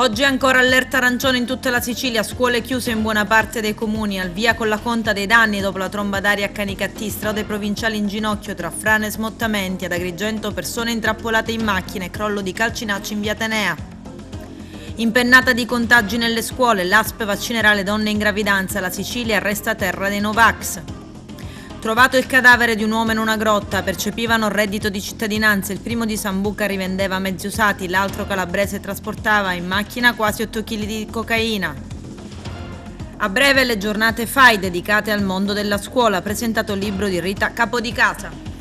Oggi è ancora allerta arancione in tutta la Sicilia, scuole chiuse in buona parte dei comuni, al via con la conta dei danni dopo la tromba d'aria a Canicattì, strade provinciali in ginocchio tra frane e smottamenti, ad Agrigento persone intrappolate in macchine e crollo di calcinacci in via Atenea. Impennata di contagi nelle scuole, l'ASP vaccinerà le donne in gravidanza, la Sicilia resta terra dei Novax. Trovato il cadavere di un uomo in una grotta, percepivano reddito di cittadinanza, il primo di Sambuca rivendeva mezzi usati, l'altro calabrese trasportava in macchina quasi 8 kg di cocaina. A breve le giornate FAI dedicate al mondo della scuola, presentato il libro di Rita Capodicasa.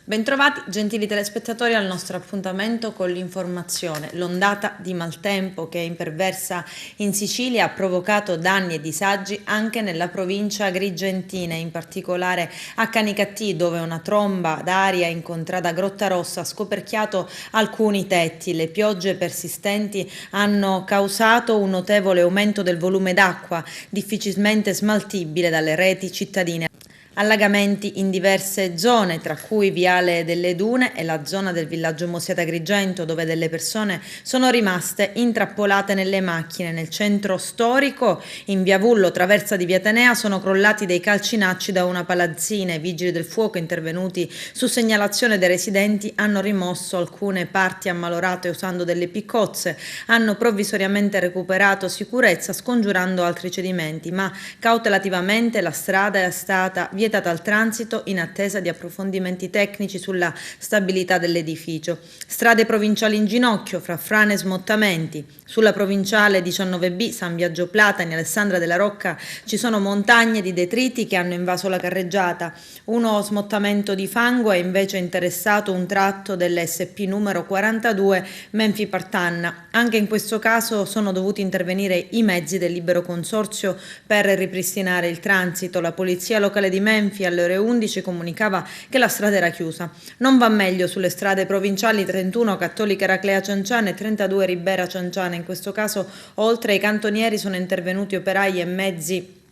Bentrovati gentili telespettatori al nostro appuntamento con l'informazione. L'ondata di maltempo che imperversa in Sicilia ha provocato danni e disagi anche nella provincia agrigentina, in particolare a Canicattì, dove una tromba d'aria incontrata a Grottarossa ha scoperchiato alcuni tetti. Le piogge persistenti hanno causato un notevole aumento del volume d'acqua, difficilmente smaltibile dalle reti cittadine. Allagamenti in diverse zone, tra cui Viale delle Dune e la zona del villaggio Mosiata Agrigento, dove delle persone sono rimaste intrappolate nelle macchine. Nel centro storico, in via Vullo, traversa di via Atenea, sono crollati dei calcinacci da una palazzina. I vigili del fuoco, intervenuti su segnalazione dei residenti, hanno rimosso alcune parti ammalorate usando delle piccozze, hanno provvisoriamente recuperato sicurezza scongiurando altri cedimenti, ma cautelativamente la strada è stata vietata al transito in attesa di approfondimenti tecnici sulla stabilità dell'edificio. Strade provinciali in ginocchio, fra frane e smottamenti. Sulla provinciale 19B, San Biagio Platani, Alessandra della Rocca, ci sono montagne di detriti che hanno invaso la carreggiata. Uno smottamento di fango ha invece interessato un tratto dell'SP numero 42 Menfi-Partanna. Anche in questo caso sono dovuti intervenire i mezzi del libero consorzio per ripristinare il transito. La polizia locale di Menfi alle ore 11 comunicava che la strada era chiusa. Non va meglio sulle strade provinciali 31 Cattolica Eraclea Cianciana e 32 Ribera Cianciana. In questo caso, oltre ai cantonieri, sono intervenuti operai e mezzi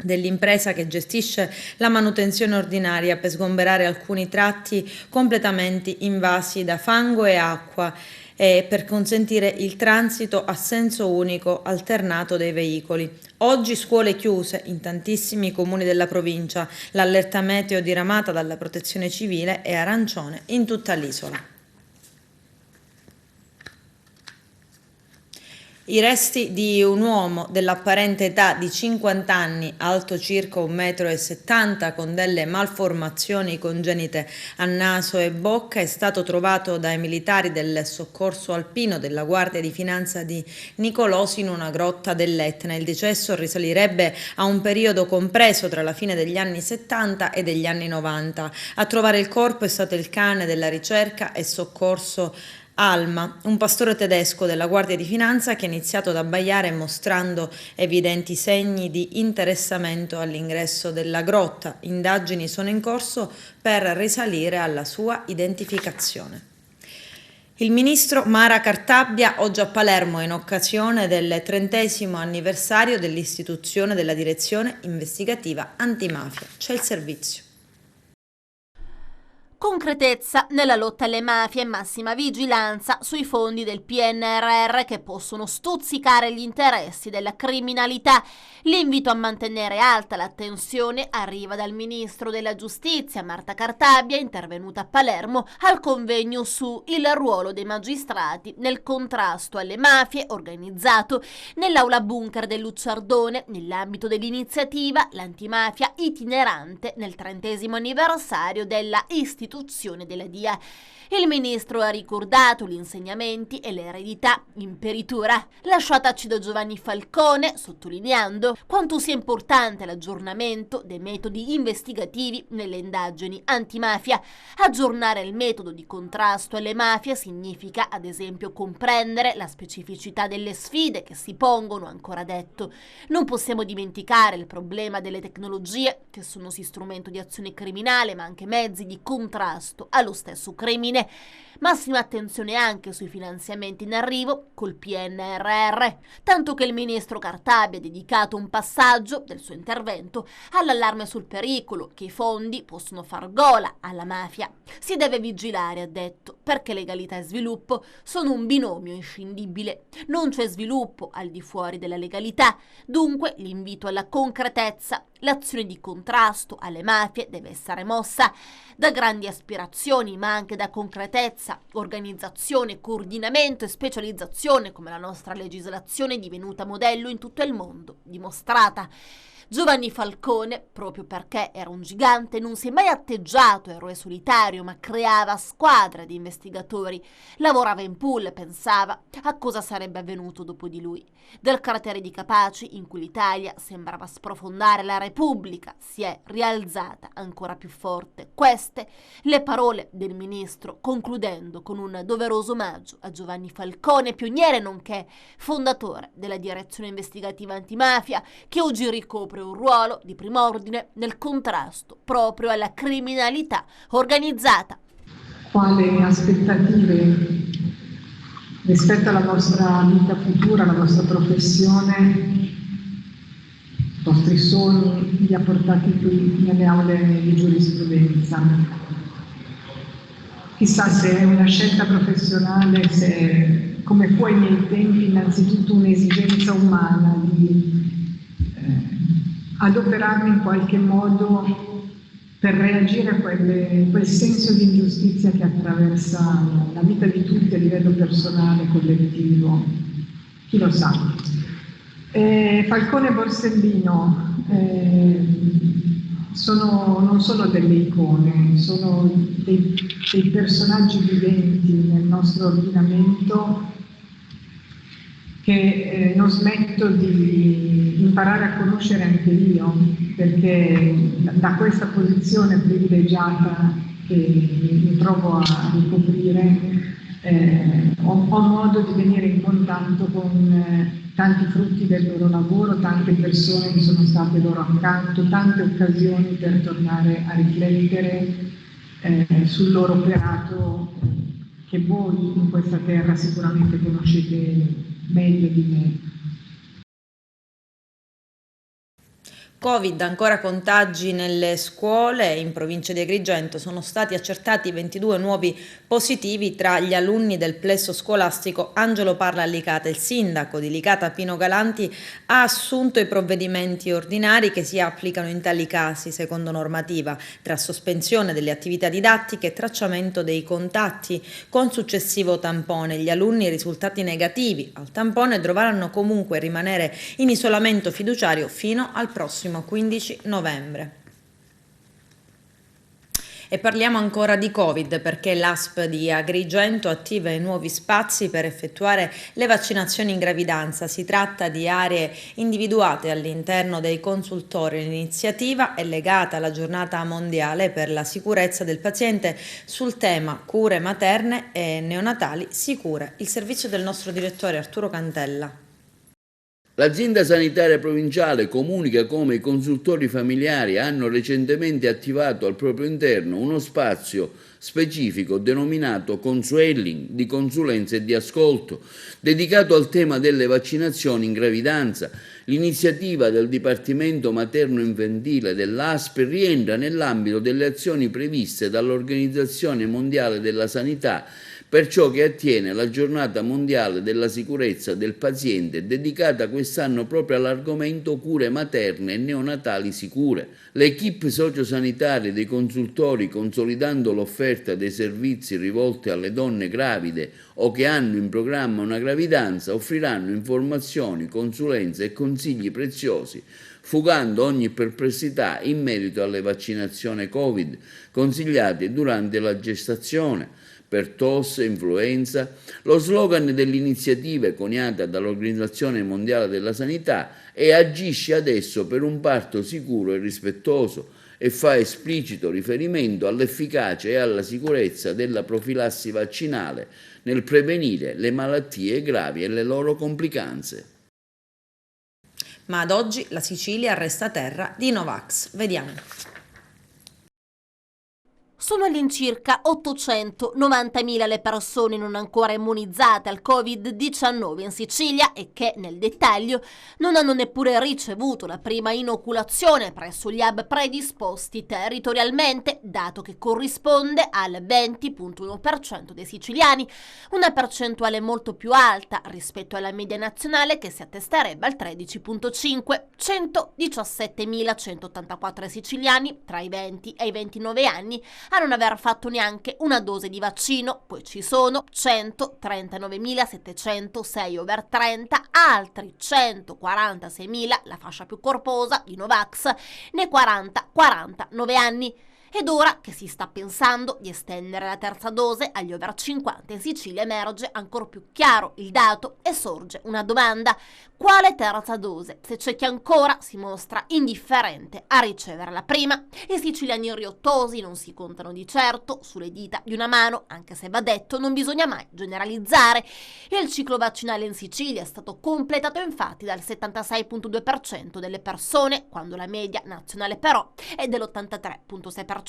dell'impresa che gestisce la manutenzione ordinaria per sgomberare alcuni tratti completamente invasi da fango e acqua e per consentire il transito a senso unico alternato dei veicoli. Oggi scuole chiuse in tantissimi comuni della provincia, l'allerta meteo diramata dalla Protezione Civile è arancione in tutta l'isola. I resti di un uomo dell'apparente età di 50 anni, alto circa 1,70 m, con delle malformazioni congenite a naso e bocca, è stato trovato dai militari del soccorso alpino della Guardia di Finanza di Nicolosi in una grotta dell'Etna. Il decesso risalirebbe a un periodo compreso tra la fine degli anni 70 e degli anni 90. A trovare il corpo è stato il cane della ricerca e soccorso Alma, un pastore tedesco della Guardia di Finanza che ha iniziato ad abbaiare mostrando evidenti segni di interessamento all'ingresso della grotta. Indagini sono in corso per risalire alla sua identificazione. Il ministro Mara Cartabia oggi a Palermo in occasione del 30° anniversario dell'istituzione della Direzione Investigativa Antimafia. C'è il servizio. Concretezza nella lotta alle mafie e massima vigilanza sui fondi del PNRR che possono stuzzicare gli interessi della criminalità. L'invito a mantenere alta l'attenzione arriva dal ministro della Giustizia Marta Cartabia, intervenuta a Palermo al convegno su il ruolo dei magistrati nel contrasto alle mafie organizzato nell'aula bunker del Lucciardone nell'ambito dell'iniziativa L'Antimafia itinerante nel 30° anniversario della istituzione della DIA. Il ministro ha ricordato gli insegnamenti e l'eredità imperitura lasciataci da Giovanni Falcone, sottolineando quanto sia importante l'aggiornamento dei metodi investigativi nelle indagini antimafia. Aggiornare il metodo di contrasto alle mafie significa, ad esempio, comprendere la specificità delle sfide che si pongono, ancora detto. Non possiamo dimenticare il problema delle tecnologie, che sono sì strumento di azione criminale, ma anche mezzi di contrasto contrasto allo stesso crimine. Massima attenzione anche sui finanziamenti in arrivo col PNRR, tanto che il ministro Cartabia ha dedicato un passaggio del suo intervento all'allarme sul pericolo che i fondi possono far gola alla mafia. Si deve vigilare, ha detto, perché legalità e sviluppo sono un binomio inscindibile. Non c'è sviluppo al di fuori della legalità, dunque l'invito alla concretezza. L'azione di contrasto alle mafie deve essere mossa da grandi aspirazioni, ma anche da concretezza, organizzazione, coordinamento e specializzazione, come la nostra legislazione divenuta modello in tutto il mondo, dimostrata. Giovanni Falcone, proprio perché era un gigante, non si è mai atteggiato eroe solitario, ma creava squadre di investigatori. Lavorava in pool, pensava a cosa sarebbe avvenuto dopo di lui. Dal cratere di Capaci, in cui l'Italia sembrava sprofondare la Repubblica, si è rialzata ancora più forte. Queste le parole del ministro, concludendo con un doveroso omaggio a Giovanni Falcone, pioniere nonché fondatore della direzione investigativa antimafia, che oggi ricopre un ruolo di prim'ordine nel contrasto proprio alla criminalità organizzata. Quali aspettative rispetto alla vostra vita futura, alla vostra professione, i vostri sogni vi ha portati qui nelle aule di giurisprudenza? Chissà se è una scelta professionale, se come fu ai miei tempi innanzitutto un'esigenza umana di adoperarmi in qualche modo per reagire a quel senso di ingiustizia che attraversa la vita di tutti a livello personale, collettivo, chi lo sa. Falcone e Borsellino non sono delle icone, sono dei personaggi viventi nel nostro ordinamento che non smetto di imparare a conoscere anche io, perché da questa posizione privilegiata che mi trovo a ricoprire ho modo di venire in contatto con tanti frutti del loro lavoro, tante persone che sono state loro accanto, tante occasioni per tornare a riflettere sul loro operato che voi in questa terra sicuramente conoscete meglio di me. Covid, ancora contagi nelle scuole. In provincia di Agrigento sono stati accertati 22 nuovi positivi tra gli alunni del plesso scolastico Angelo Parla a Licata. Il sindaco di Licata, Pino Galanti, ha assunto i provvedimenti ordinari che si applicano in tali casi secondo normativa, tra sospensione delle attività didattiche e tracciamento dei contatti con successivo tampone. Gli alunni risultati negativi al tampone dovranno comunque rimanere in isolamento fiduciario fino al prossimo 15 novembre. E parliamo ancora di Covid, perché l'ASP di Agrigento attiva i nuovi spazi per effettuare le vaccinazioni in gravidanza. Si tratta di aree individuate all'interno dei consultori. L'iniziativa è legata alla giornata mondiale per la sicurezza del paziente sul tema cure materne e neonatali sicure. Il servizio del nostro direttore Arturo Cantella. L'azienda sanitaria provinciale comunica come i consultori familiari hanno recentemente attivato al proprio interno uno spazio specifico denominato Consueling, di consulenza e di ascolto, dedicato al tema delle vaccinazioni in gravidanza. L'iniziativa del Dipartimento Materno-Infantile dell'ASP rientra nell'ambito delle azioni previste dall'Organizzazione Mondiale della Sanità per ciò che attiene alla Giornata Mondiale della Sicurezza del Paziente, dedicata quest'anno proprio all'argomento cure materne e neonatali sicure. Le equip sociosanitarie dei consultori, consolidando l'offerta dei servizi rivolti alle donne gravide o che hanno in programma una gravidanza, offriranno informazioni, consulenze e consigli preziosi, fugando ogni perplessità in merito alle vaccinazioni Covid consigliate durante la gestazione per tosse, influenza. Lo slogan dell'iniziativa coniata dall'Organizzazione Mondiale della Sanità è "Agisci adesso per un parto sicuro e rispettoso" e fa esplicito riferimento all'efficacia e alla sicurezza della profilassi vaccinale nel prevenire le malattie gravi e le loro complicanze. Ma ad oggi la Sicilia resta terra di Novax. Vediamo. Sono all'incirca 890.000 le persone non ancora immunizzate al Covid-19 in Sicilia e che, nel dettaglio, non hanno neppure ricevuto la prima inoculazione presso gli hub predisposti territorialmente, dato che corrisponde al 20,1% dei siciliani, una percentuale molto più alta rispetto alla media nazionale che si attesterebbe al 13,5%. 117.184 siciliani tra i 20 e i 29 anni a non aver fatto neanche una dose di vaccino, poi ci sono 139.706 over 30, altri 146.000, la fascia più corposa, di Novax, nei 40-49 anni. Ed ora che si sta pensando di estendere la terza dose agli over 50 in Sicilia emerge ancora più chiaro il dato e sorge una domanda: quale terza dose se c'è chi ancora si mostra indifferente a ricevere la prima? I siciliani riottosi non si contano di certo sulle dita di una mano, anche se va detto non bisogna mai generalizzare. Il ciclo vaccinale in Sicilia è stato completato infatti dal 76,2% delle persone, quando la media nazionale però è dell'83,6%.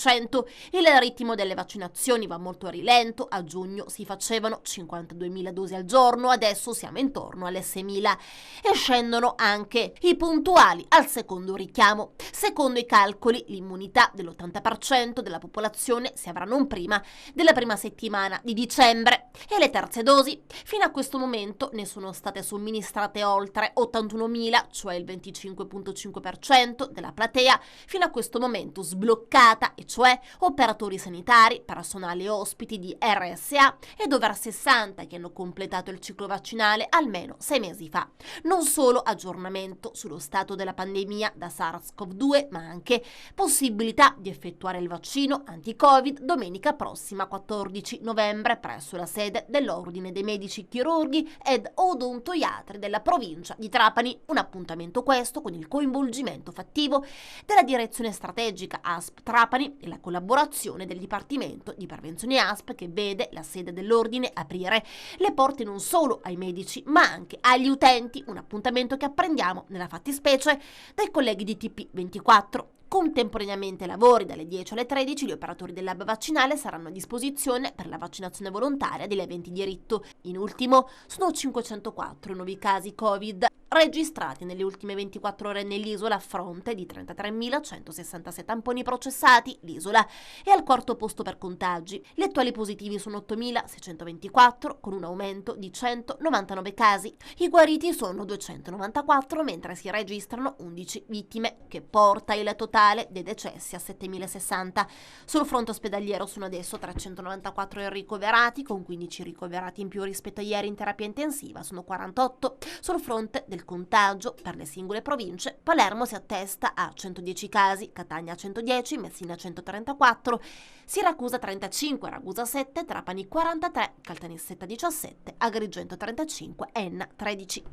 Il ritmo delle vaccinazioni va molto a rilento, a giugno si facevano 52.000 dosi al giorno, adesso siamo intorno alle 6.000 e scendono anche i puntuali al secondo richiamo. Secondo i calcoli, l'immunità dell'80% della popolazione si avrà non prima della prima settimana di dicembre. E le terze dosi? Fino a questo momento ne sono state somministrate oltre 81.000, cioè il 25,5% della platea, fino a questo momento sbloccata, e cioè operatori sanitari, personale ospiti di RSA ed over 60 che hanno completato il ciclo vaccinale almeno 6 mesi fa. Non solo aggiornamento sullo stato della pandemia da SARS-CoV-2, ma anche possibilità di effettuare il vaccino anti-Covid domenica prossima 14 novembre presso la sede dell'Ordine dei Medici Chirurghi ed Odontoiatri della provincia di Trapani. Un appuntamento questo con il coinvolgimento fattivo della direzione strategica ASP Trapani e la collaborazione del Dipartimento di Prevenzione ASP, che vede la sede dell'Ordine aprire le porte non solo ai medici ma anche agli utenti. Un appuntamento che apprendiamo nella fattispecie dai colleghi di TP24. Contemporaneamente ai lavori dalle 10 alle 13 gli operatori del lab vaccinale saranno a disposizione per la vaccinazione volontaria degli aventi diritto. In ultimo sono 504 nuovi casi Covid registrati nelle ultime 24 ore nell'isola, a fronte di 33.166 tamponi processati. L'isola è al quarto posto per contagi. Gli attuali positivi sono 8.624, con un aumento di 199 casi. I guariti sono 294, mentre si registrano 11 vittime, che porta il totale dei decessi a 7.060. Sul fronte ospedaliero sono adesso 394 i ricoverati, con 15 ricoverati in più rispetto a ieri in terapia intensiva, sono 48. Sul fronte del contagio per le singole province, Palermo si attesta a 110 casi, Catania a 110, Messina a 134, Siracusa 35, Ragusa 7, Trapani 43, Caltanissetta 17, Agrigento 35, Enna 13.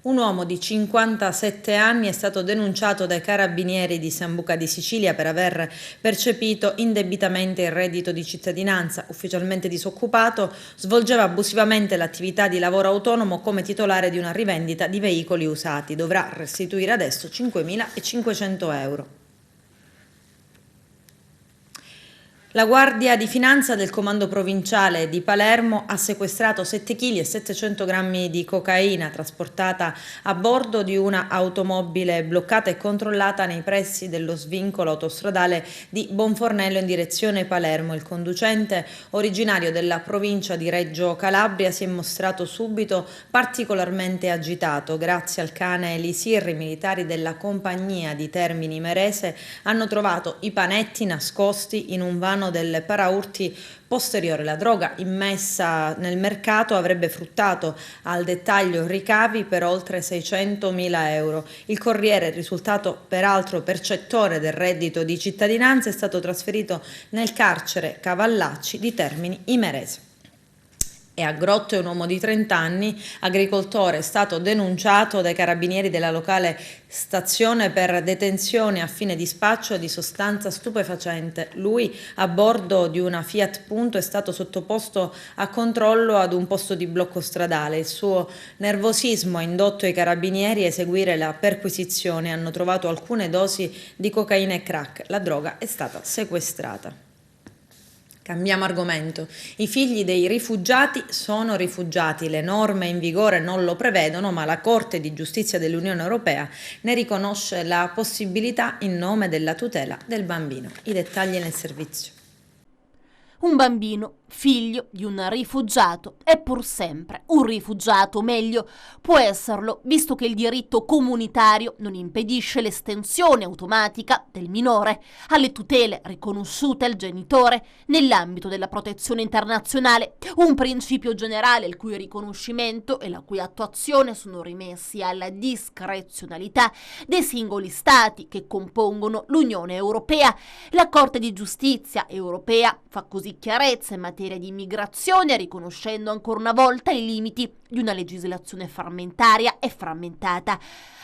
Un uomo di 57 anni è stato denunciato dai carabinieri di Sambuca di Sicilia per aver percepito indebitamente il reddito di cittadinanza. Ufficialmente disoccupato, svolgeva abusivamente l'attività di lavoro autonomo come titolare di una rivendita di veicoli usati. Dovrà restituire adesso 5.500 euro. La Guardia di Finanza del Comando Provinciale di Palermo ha sequestrato 7 kg e 700 grammi di cocaina trasportata a bordo di una automobile bloccata e controllata nei pressi dello svincolo autostradale di Bonfornello in direzione Palermo. Il conducente, originario della provincia di Reggio Calabria, si è mostrato subito particolarmente agitato. Grazie al cane Elisir, i militari della compagnia di Termini Imerese hanno trovato i panetti nascosti in un vano del paraurti posteriore. La droga immessa nel mercato avrebbe fruttato al dettaglio ricavi per oltre 600.000 euro. Il Corriere, risultato peraltro percettore del reddito di cittadinanza, è stato trasferito nel carcere Cavallacci di Termini Imerese. E a Grotto è un uomo di 30 anni, agricoltore, è stato denunciato dai carabinieri della locale stazione per detenzione a fine dispaccio di sostanza stupefacente. Lui, a bordo di una Fiat Punto, è stato sottoposto a controllo ad un posto di blocco stradale. Il suo nervosismo ha indotto i carabinieri a eseguire la perquisizione. Hanno trovato alcune dosi di cocaina e crack. La droga è stata sequestrata. Cambiamo argomento. I figli dei rifugiati sono rifugiati. Le norme in vigore non lo prevedono, ma la Corte di Giustizia dell'Unione Europea ne riconosce la possibilità in nome della tutela del bambino. I dettagli nel servizio. Un bambino, figlio di un rifugiato, è pur sempre un rifugiato, meglio, può esserlo, visto che il diritto comunitario non impedisce l'estensione automatica del minore alle tutele riconosciute al genitore nell'ambito della protezione internazionale, un principio generale il cui riconoscimento e la cui attuazione sono rimessi alla discrezionalità dei singoli stati che compongono l'Unione Europea. La Corte di Giustizia europea fa così chiarezza in materia di immigrazione, riconoscendo ancora una volta i limiti di una legislazione frammentaria e frammentata.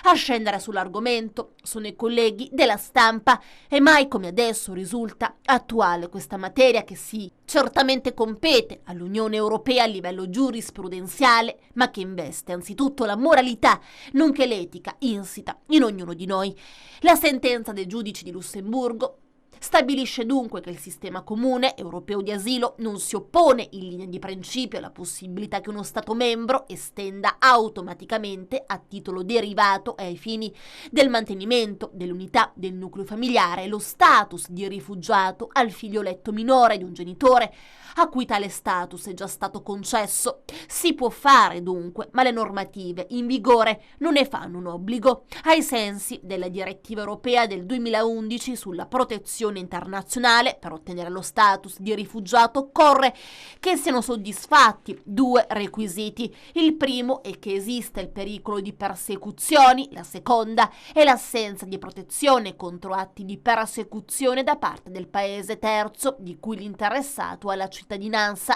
A scendere sull'argomento sono i colleghi della Stampa e mai come adesso risulta attuale questa materia che sì, certamente compete all'Unione Europea a livello giurisprudenziale, ma che investe anzitutto la moralità, nonché l'etica insita in ognuno di noi. La sentenza dei giudici di Lussemburgo stabilisce dunque che il sistema comune europeo di asilo non si oppone in linea di principio alla possibilità che uno Stato membro estenda automaticamente a titolo derivato e ai fini del mantenimento dell'unità del nucleo familiare lo status di rifugiato al figlioletto minore di un genitore a cui tale status è già stato concesso. Si può fare dunque, ma le normative in vigore non ne fanno un obbligo. Ai sensi della direttiva europea del 2011 sulla protezione internazionale, per ottenere lo status di rifugiato occorre che siano soddisfatti due requisiti. Il primo è che esista il pericolo di persecuzioni, la seconda è l'assenza di protezione contro atti di persecuzione da parte del paese terzo di cui l'interessato ha la cittadinanza.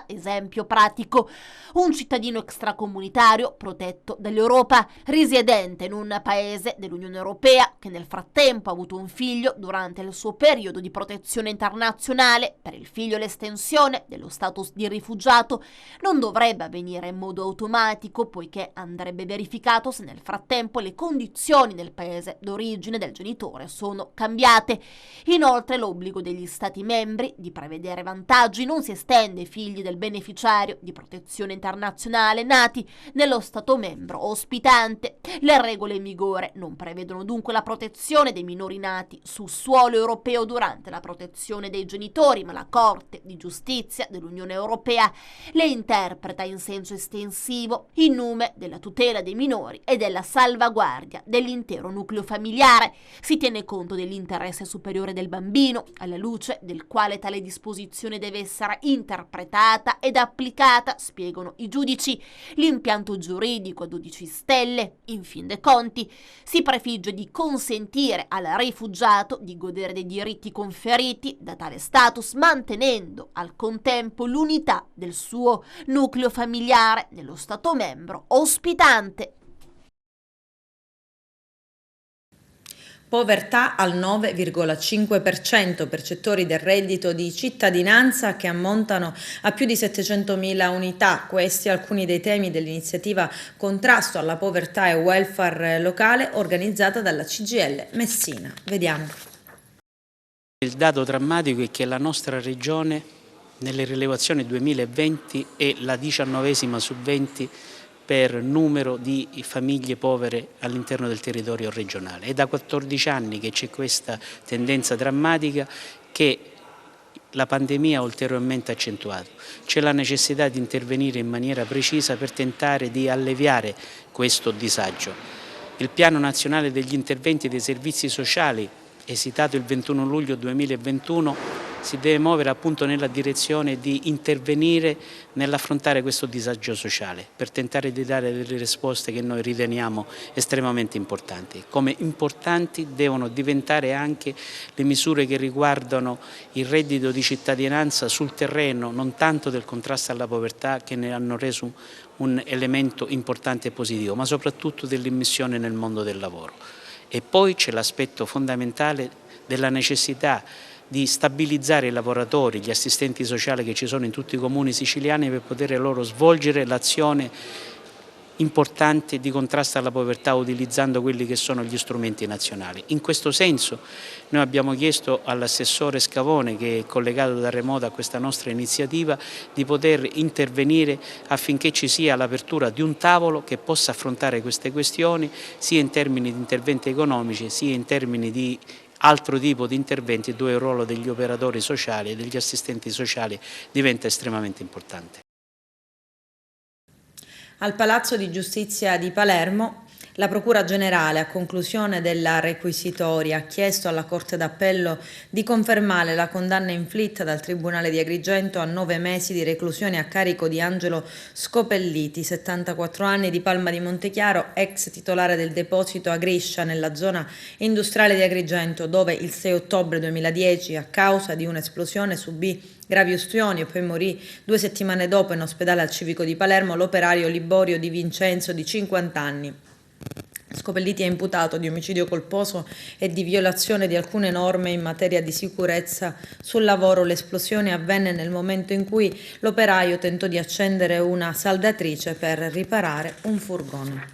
Esempio pratico: un cittadino extracomunitario protetto dall'Europa, risiedente in un paese dell'Unione Europea che nel frattempo ha avuto un figlio durante il suo periodo di protezione internazionale. Per il figlio l'estensione dello status di rifugiato non dovrebbe avvenire in modo automatico, poiché andrebbe verificato se nel frattempo le condizioni nel paese d'origine del genitore sono cambiate. Inoltre l'obbligo degli Stati membri di prevedere vantaggi non si estende ai figli del beneficiario di protezione internazionale nati nello Stato membro ospitante. Le regole in vigore non prevedono dunque la protezione dei minori nati su suolo europeo durante la protezione dei genitori, ma la Corte di Giustizia dell'Unione Europea le interpreta in senso estensivo in nome della tutela dei minori e della salvaguardia dell'intero nucleo familiare. Si tiene conto dell'interesse superiore del bambino, alla luce del quale tale disposizione deve essere interpretata ed applicata, spiegano i giudici. L'impianto giuridico a 12 stelle, in fin dei conti, si prefigge di consentire al rifugiato di godere dei diritti conferiti da tale status, mantenendo al contempo l'unità del suo nucleo familiare nello Stato membro ospitante. Povertà al 9,5%, percettori del reddito di cittadinanza che ammontano a più di 700.000 unità. Questi alcuni dei temi dell'iniziativa Contrasto alla povertà e welfare locale organizzata dalla CGIL Messina. Vediamo. Il dato drammatico è che la nostra regione nelle rilevazioni 2020 è la 19ª su 20 per numero di famiglie povere all'interno del territorio regionale. È da 14 anni che c'è questa tendenza drammatica che la pandemia ha ulteriormente accentuato. C'è la necessità di intervenire in maniera precisa per tentare di alleviare questo disagio. Il Piano Nazionale degli Interventi dei Servizi Sociali, esitato il 21 luglio 2021, si deve muovere appunto nella direzione di intervenire nell'affrontare questo disagio sociale, per tentare di dare delle risposte che noi riteniamo estremamente importanti. Come importanti devono diventare anche le misure che riguardano il reddito di cittadinanza sul terreno, non tanto del contrasto alla povertà, che ne hanno reso un elemento importante e positivo, ma soprattutto dell'immissione nel mondo del lavoro. E poi c'è l'aspetto fondamentale della necessità di stabilizzare i lavoratori, gli assistenti sociali che ci sono in tutti i comuni siciliani, per poter loro svolgere l'azione importante di contrasto alla povertà utilizzando quelli che sono gli strumenti nazionali. In questo senso noi abbiamo chiesto all'assessore Scavone, che è collegato da remoto a questa nostra iniziativa, di poter intervenire affinché ci sia l'apertura di un tavolo che possa affrontare queste questioni sia in termini di interventi economici sia in termini di altro tipo di interventi, dove il ruolo degli operatori sociali e degli assistenti sociali diventa estremamente importante. Al Palazzo di Giustizia di Palermo, la Procura Generale, a conclusione della requisitoria, ha chiesto alla Corte d'Appello di confermare la condanna inflitta dal Tribunale di Agrigento a 9 mesi di reclusione a carico di Angelo Scopelliti, 74 anni, di Palma di Montechiaro, ex titolare del deposito Agriscia nella zona industriale di Agrigento, dove il 6 ottobre 2010, a causa di un'esplosione, subì gravi ustioni e poi morì 2 settimane dopo in ospedale al Civico di Palermo l'operaio Liborio Di Vincenzo, di 50 anni. Scopelliti è imputato di omicidio colposo e di violazione di alcune norme in materia di sicurezza sul lavoro. L'esplosione avvenne nel momento in cui l'operaio tentò di accendere una saldatrice per riparare un furgone.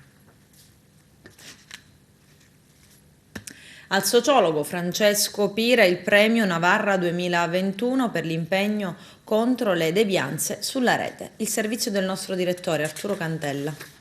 Al sociologo Francesco Pira il premio Navarra 2021 per l'impegno contro le devianze sulla rete. Il servizio del nostro direttore Arturo Cantella.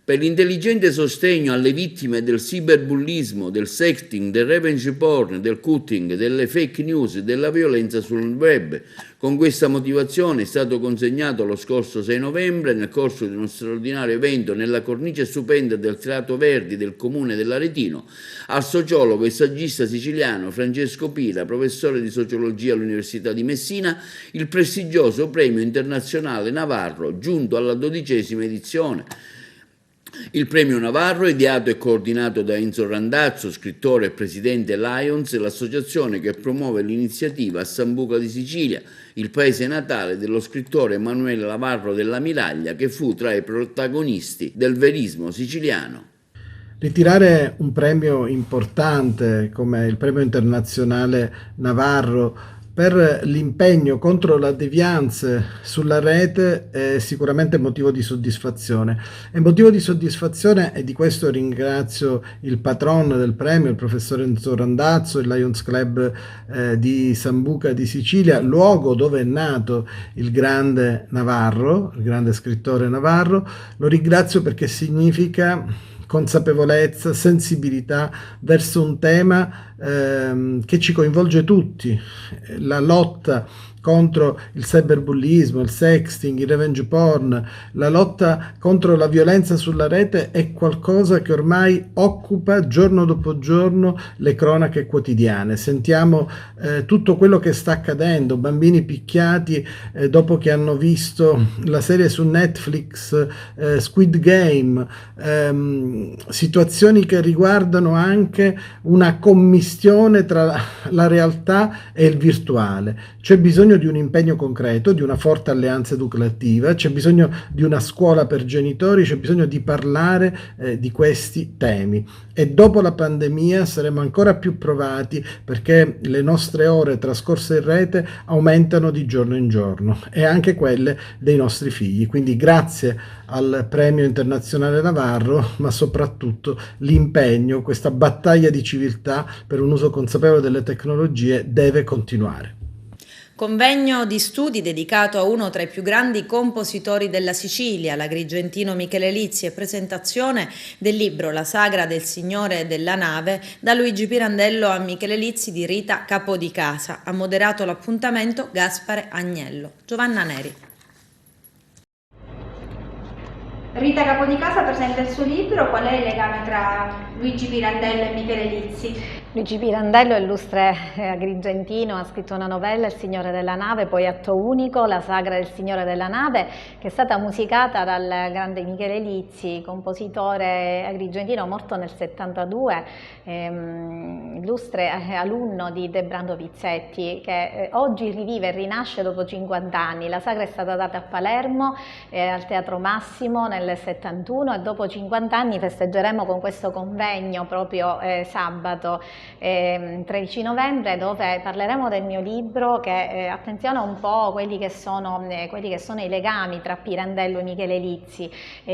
Per l'intelligente sostegno alle vittime del cyberbullismo, del sexting, del revenge porn, del cutting, delle fake news, della violenza sul web. Con questa motivazione è stato consegnato lo scorso 6 novembre, nel corso di uno straordinario evento nella cornice stupenda del Teatro Verdi del comune dell'Aretino, al sociologo e saggista siciliano Francesco Pira, professore di sociologia all'Università di Messina, il prestigioso premio internazionale Navarro, giunto alla 12ª edizione. Il premio Navarro, ideato e coordinato da Enzo Randazzo, scrittore e presidente Lions, l'associazione che promuove l'iniziativa a Sambuca di Sicilia, il paese natale dello scrittore Emanuele Navarro della Miraglia, che fu tra i protagonisti del verismo siciliano. Ritirare un premio importante come il premio internazionale Navarro per l'impegno contro la devianze sulla rete è sicuramente motivo di soddisfazione. È motivo di soddisfazione, e di questo ringrazio il patron del premio, il professor Enzo Randazzo, il Lions Club di Sambuca di Sicilia, luogo dove è nato il grande Navarro, il grande scrittore Navarro. Lo ringrazio perché significa consapevolezza, sensibilità verso un tema che ci coinvolge tutti, la lotta contro il cyberbullismo, il sexting, il revenge porn, la lotta contro la violenza sulla rete è qualcosa che ormai occupa giorno dopo giorno le cronache quotidiane. Sentiamo tutto quello che sta accadendo, bambini picchiati dopo che hanno visto la serie su Netflix Squid Game, situazioni che riguardano anche una commistione tra la realtà e il virtuale. C'è bisogno di un impegno concreto, di una forte alleanza educativa, c'è bisogno di una scuola per genitori, c'è bisogno di parlare di questi temi. E dopo la pandemia saremo ancora più provati, perché le nostre ore trascorse in rete aumentano di giorno in giorno, e anche quelle dei nostri figli. Quindi grazie al premio internazionale Navarro, ma soprattutto l'impegno, questa battaglia di civiltà per un uso consapevole delle tecnologie deve continuare. Convegno di studi dedicato a uno tra i più grandi compositori della Sicilia, l'agrigentino Michele Lizzi, e presentazione del libro La sagra del Signore della Nave, da Luigi Pirandello a Michele Lizzi, di Rita Capodicasa. Ha moderato l'appuntamento Gaspare Agnello. Giovanna Neri. Rita Capodicasa presenta il suo libro. Qual è il legame tra Luigi Pirandello e Michele Lizzi? Luigi Pirandello, illustre agrigentino, ha scritto una novella, Il Signore della Nave, poi atto unico, La Sagra del Signore della Nave, che è stata musicata dal grande Michele Lizzi, compositore agrigentino morto nel 72, illustre alunno di De Brando Pizzetti, che oggi rivive e rinasce dopo 50 anni. La sagra è stata data a Palermo, al Teatro Massimo nel 71, e dopo 50 anni festeggeremo con questo convegno proprio sabato 13 novembre, dove parleremo del mio libro che attenziona un po' quelli che sono i legami tra Pirandello e Michele Lizzi,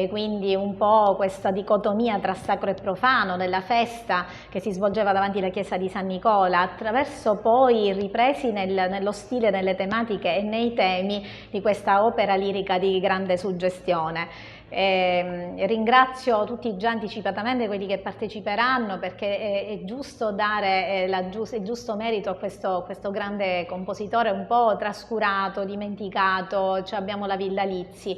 quindi un po' questa dicotomia tra sacro e profano della festa che si svolgeva davanti alla chiesa di San Nicola, attraverso poi ripresi nello stile, nelle tematiche e nei temi di questa opera lirica di grande suggestione. Ringrazio tutti già anticipatamente quelli che parteciperanno, perché è giusto dare il giusto merito a questo grande compositore un po' trascurato, dimenticato. Cioè abbiamo la Villa Lizzi,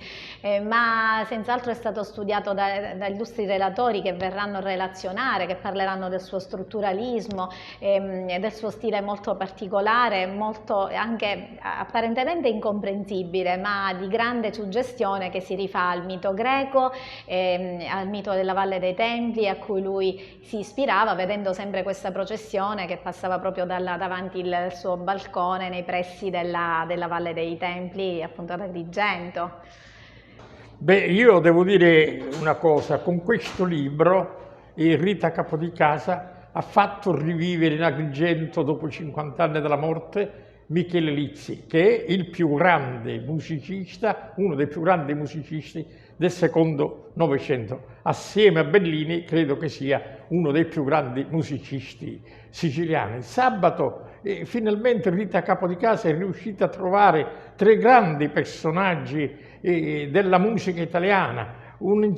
ma senz'altro è stato studiato da illustri relatori che verranno a relazionare, che parleranno del suo strutturalismo e del suo stile molto particolare, molto anche apparentemente incomprensibile, ma di grande suggestione, che si rifà al mito greco, al mito della Valle dei Templi, a cui lui si ispirava, vedendo sempre questa processione che passava proprio davanti il suo balcone nei pressi della Valle dei Templi, appunto ad Agrigento. Beh, io devo dire una cosa: con questo libro Rita Capodicasa ha fatto rivivere in Agrigento, dopo 50 anni dalla morte, Michele Lizzi, che è il più grande musicista, uno dei più grandi musicisti del secondo Novecento. Assieme a Bellini credo che sia uno dei più grandi musicisti siciliani. Sabato finalmente Rita Capodicasa è riuscita a trovare 3 grandi personaggi della musica italiana: un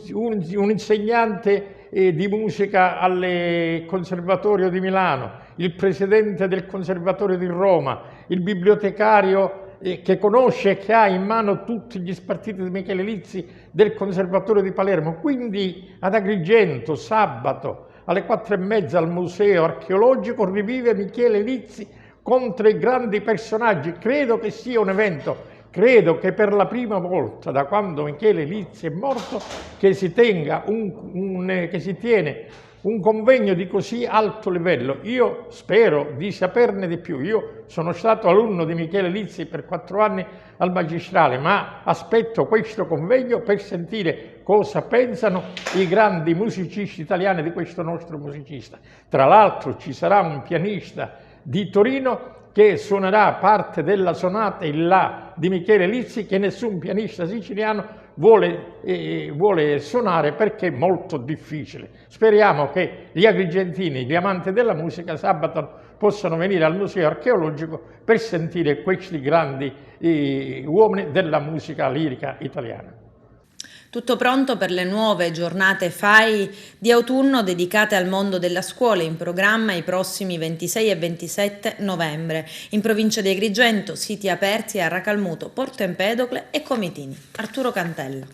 insegnante di musica al Conservatorio di Milano, il presidente del Conservatorio di Roma, il bibliotecario che conosce e che ha in mano tutti gli spartiti di Michele Lizzi del Conservatorio di Palermo. Quindi ad Agrigento sabato alle 4:30 al Museo Archeologico rivive Michele Lizzi con 3 grandi personaggi. Credo che sia un evento, credo che per la prima volta da quando Michele Lizzi è morto che si tiene un convegno di così alto livello. Io spero di saperne di più. Io sono stato alunno di Michele Lizzi per 4 anni al magistrale, ma aspetto questo convegno per sentire cosa pensano i grandi musicisti italiani di questo nostro musicista. Tra l'altro ci sarà un pianista di Torino che suonerà parte della sonata in La di Michele Lizzi, che nessun pianista siciliano vuole suonare perché è molto difficile. Speriamo che gli agrigentini, gli amanti della musica, sabato possano venire al Museo Archeologico per sentire questi grandi uomini della musica lirica italiana. Tutto pronto per le nuove giornate FAI di autunno dedicate al mondo della scuola, in programma i prossimi 26 e 27 novembre. In provincia di Agrigento, siti aperti a Racalmuto, Porto Empedocle e Comitini. Arturo Cantella.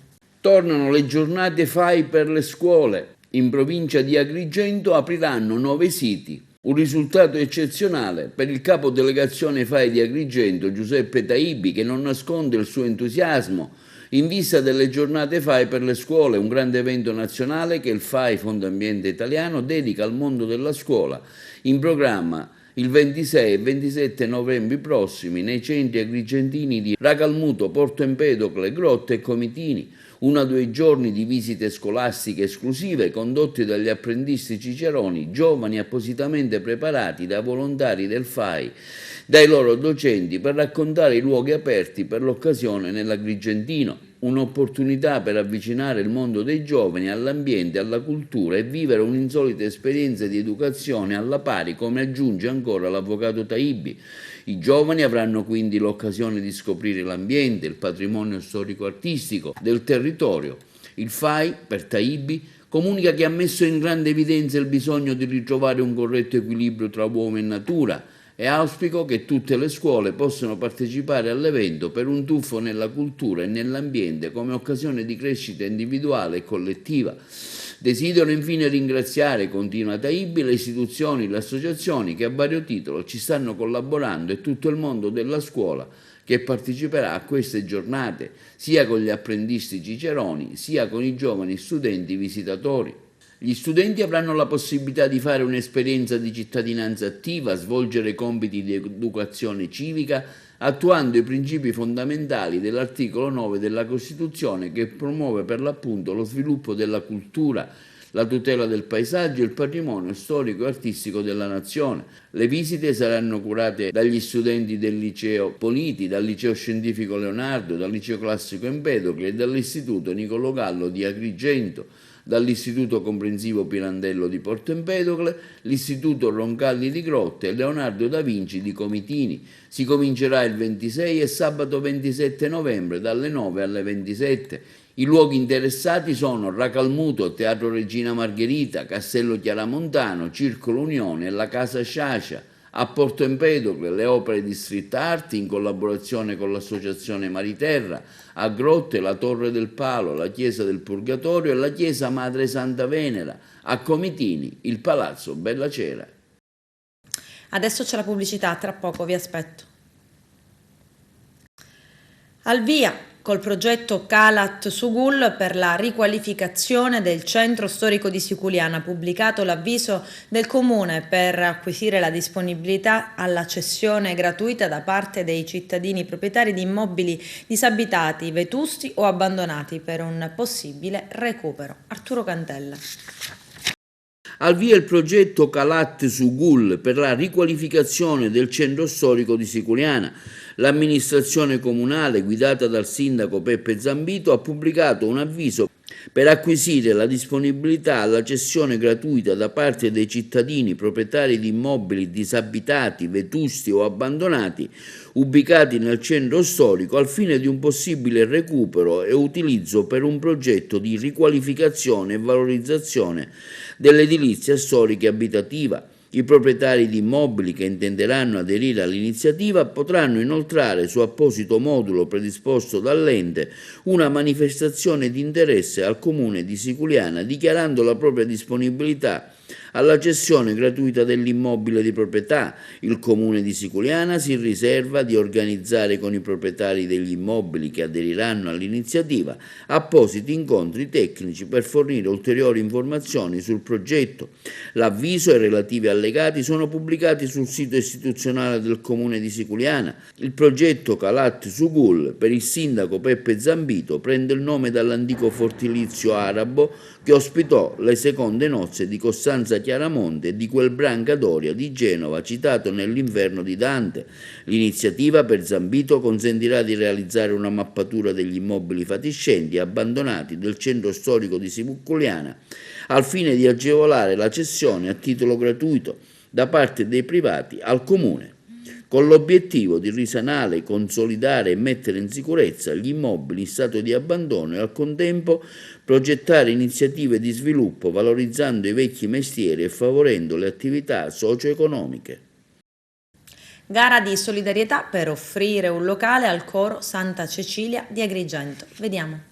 Tornano le giornate FAI per le scuole. In provincia di Agrigento apriranno 9 siti. Un risultato eccezionale per il capo delegazione FAI di Agrigento, Giuseppe Taibbi, che non nasconde il suo entusiasmo in vista delle giornate FAI per le scuole, un grande evento nazionale che il FAI Fondo Ambiente Italiano dedica al mondo della scuola, in programma il 26 e 27 novembre prossimi nei centri agrigentini di Racalmuto, Porto Empedocle, Grotte e Comitini. 1 o 2 giorni di visite scolastiche esclusive condotte dagli apprendisti ciceroni, giovani appositamente preparati da volontari del FAI, dai loro docenti, per raccontare i luoghi aperti per l'occasione nell'Agrigentino. Un'opportunità per avvicinare il mondo dei giovani all'ambiente, alla cultura e vivere un'insolita esperienza di educazione alla pari, come aggiunge ancora l'avvocato Taibbi. I giovani avranno quindi l'occasione di scoprire l'ambiente, il patrimonio storico-artistico del territorio. Il FAI, per Taibbi, comunica che ha messo in grande evidenza il bisogno di ritrovare un corretto equilibrio tra uomo e natura, e auspico che tutte le scuole possano partecipare all'evento per un tuffo nella cultura e nell'ambiente come occasione di crescita individuale e collettiva. Desidero infine ringraziare, continua Taibbi, le istituzioni, le associazioni che a vario titolo ci stanno collaborando e tutto il mondo della scuola che parteciperà a queste giornate, sia con gli apprendisti ciceroni, sia con i giovani studenti visitatori. Gli studenti avranno la possibilità di fare un'esperienza di cittadinanza attiva, svolgere compiti di educazione civica, attuando i principi fondamentali dell'articolo 9 della Costituzione, che promuove per l'appunto lo sviluppo della cultura, la tutela del paesaggio e il patrimonio storico e artistico della nazione. Le visite saranno curate dagli studenti del liceo Politi, dal liceo scientifico Leonardo, dal liceo classico Empedocle e dall'istituto Niccolò Gallo di Agrigento, dall'istituto comprensivo Pirandello di Porto Empedocle, l'istituto Roncalli di Grotte e Leonardo da Vinci di Comitini. Si comincerà il 26 e sabato 27 novembre dalle 9 alle 27. I luoghi interessati sono Racalmuto, Teatro Regina Margherita, Castello Chiaramontano, Circolo Unione e la Casa Sciascia. A Porto Empedocle le opere di street art in collaborazione con l'associazione Mariterra, a Grotte la Torre del Palo, la Chiesa del Purgatorio e la Chiesa Madre Santa Venera, a Comitini il Palazzo Bella Cera. Adesso c'è la pubblicità, tra poco vi aspetto. Al via col progetto Calat Sugul per la riqualificazione del centro storico di Siculiana, pubblicato l'avviso del Comune per acquisire la disponibilità alla cessione gratuita da parte dei cittadini proprietari di immobili disabitati, vetusti o abbandonati per un possibile recupero. Arturo Cantella. Al via il progetto Calat Sugul per la riqualificazione del centro storico di Siculiana. L'amministrazione comunale, guidata dal sindaco Peppe Zambito, ha pubblicato un avviso per acquisire la disponibilità alla cessione gratuita da parte dei cittadini proprietari di immobili disabitati, vetusti o abbandonati, ubicati nel centro storico, al fine di un possibile recupero e utilizzo per un progetto di riqualificazione e valorizzazione dell'edilizia storica e abitativa. I proprietari di immobili che intenderanno aderire all'iniziativa potranno inoltrare su apposito modulo predisposto dall'ente una manifestazione di interesse al Comune di Siculiana, dichiarando la propria disponibilità alla cessione gratuita dell'immobile di proprietà. Il Comune di Siculiana si riserva di organizzare con i proprietari degli immobili che aderiranno all'iniziativa appositi incontri tecnici per fornire ulteriori informazioni sul progetto. L'avviso e i relativi allegati sono pubblicati sul sito istituzionale del Comune di Siculiana. Il progetto Calat Sugul per il sindaco Peppe Zambito prende il nome dall'antico fortilizio arabo che ospitò le seconde nozze di Costanza Chiaramonte e di quel Brancadoria di Genova citato nell'Inferno di Dante. L'iniziativa per Zambito consentirà di realizzare una mappatura degli immobili fatiscenti e abbandonati del centro storico di Siculiana al fine di agevolare la cessione a titolo gratuito da parte dei privati al Comune, con l'obiettivo di risanare, consolidare e mettere in sicurezza gli immobili in stato di abbandono e al contempo progettare iniziative di sviluppo valorizzando i vecchi mestieri e favorendo le attività socio-economiche. Gara di solidarietà per offrire un locale al coro Santa Cecilia di Agrigento. Vediamo.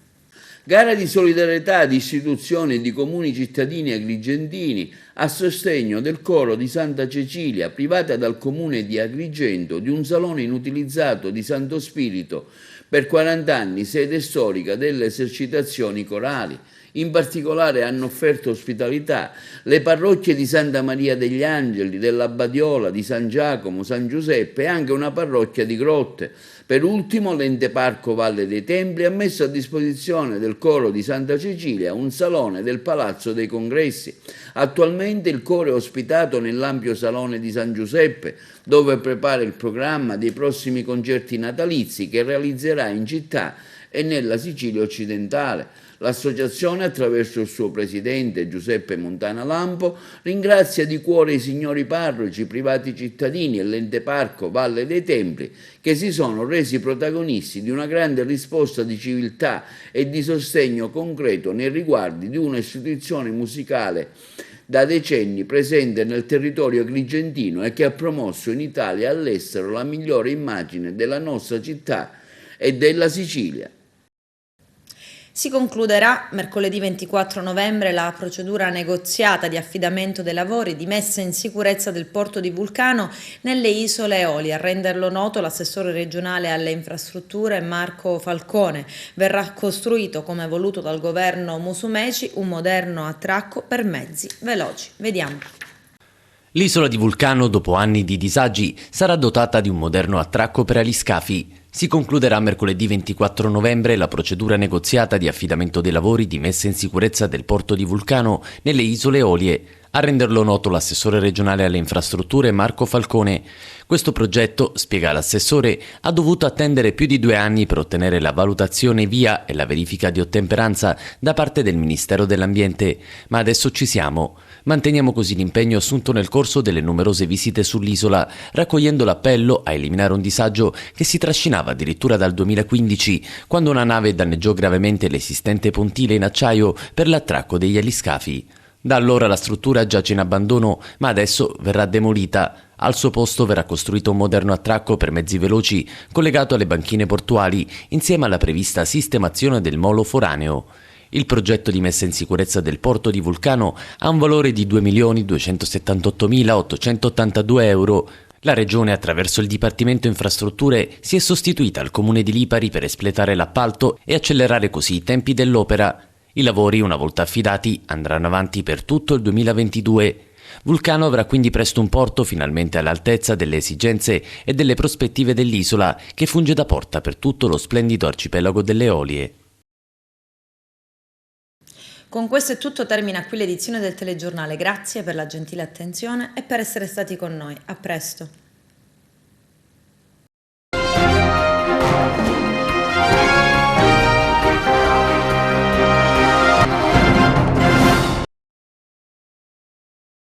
Gara di solidarietà di istituzioni e di comuni cittadini agrigentini a sostegno del coro di Santa Cecilia, privata dal comune di Agrigento di un salone inutilizzato di Santo Spirito per 40 anni, sede storica delle esercitazioni corali. In particolare hanno offerto ospitalità le parrocchie di Santa Maria degli Angeli, della Badiola, di San Giacomo, San Giuseppe e anche una parrocchia di Grotte. Per ultimo l'Ente Parco Valle dei Templi ha messo a disposizione del coro di Santa Cecilia un salone del Palazzo dei Congressi. Attualmente il coro è ospitato nell'ampio salone di San Giuseppe, dove prepara il programma dei prossimi concerti natalizi che realizzerà in città e nella Sicilia occidentale. L'associazione, attraverso il suo presidente Giuseppe Montana Lampo, ringrazia di cuore i signori parroci, privati cittadini e l'Ente Parco Valle dei Templi che si sono resi protagonisti di una grande risposta di civiltà e di sostegno concreto nei riguardi di un'istituzione musicale da decenni presente nel territorio agrigentino e che ha promosso in Italia e all'estero la migliore immagine della nostra città e della Sicilia. Si concluderà mercoledì 24 novembre la procedura negoziata di affidamento dei lavori di messa in sicurezza del porto di Vulcano nelle isole Eolie. A renderlo noto l'assessore regionale alle infrastrutture Marco Falcone. Verrà costruito, come voluto dal governo Musumeci, un moderno attracco per mezzi veloci. Vediamo. L'isola di Vulcano, dopo anni di disagi, sarà dotata di un moderno attracco per aliscafi. Si concluderà mercoledì 24 novembre la procedura negoziata di affidamento dei lavori di messa in sicurezza del porto di Vulcano nelle isole Eolie. A renderlo noto l'assessore regionale alle infrastrutture Marco Falcone. Questo progetto, spiega l'assessore, ha dovuto attendere più di 2 anni per ottenere la valutazione VIA e la verifica di ottemperanza da parte del Ministero dell'Ambiente, ma adesso ci siamo. Manteniamo così l'impegno assunto nel corso delle numerose visite sull'isola, raccogliendo l'appello a eliminare un disagio che si trascinava addirittura dal 2015, quando una nave danneggiò gravemente l'esistente pontile in acciaio per l'attracco degli aliscafi. Da allora la struttura giace in abbandono, ma adesso verrà demolita. Al suo posto verrà costruito un moderno attracco per mezzi veloci collegato alle banchine portuali, insieme alla prevista sistemazione del molo foraneo. Il progetto di messa in sicurezza del porto di Vulcano ha un valore di 2.278.882 euro. La Regione, attraverso il Dipartimento Infrastrutture, si è sostituita al Comune di Lipari per espletare l'appalto e accelerare così i tempi dell'opera. I lavori, una volta affidati, andranno avanti per tutto il 2022. Vulcano avrà quindi presto un porto finalmente all'altezza delle esigenze e delle prospettive dell'isola, che funge da porta per tutto lo splendido arcipelago delle Eolie. Con questo è tutto, termina qui l'edizione del telegiornale. Grazie per la gentile attenzione e per essere stati con noi. A presto.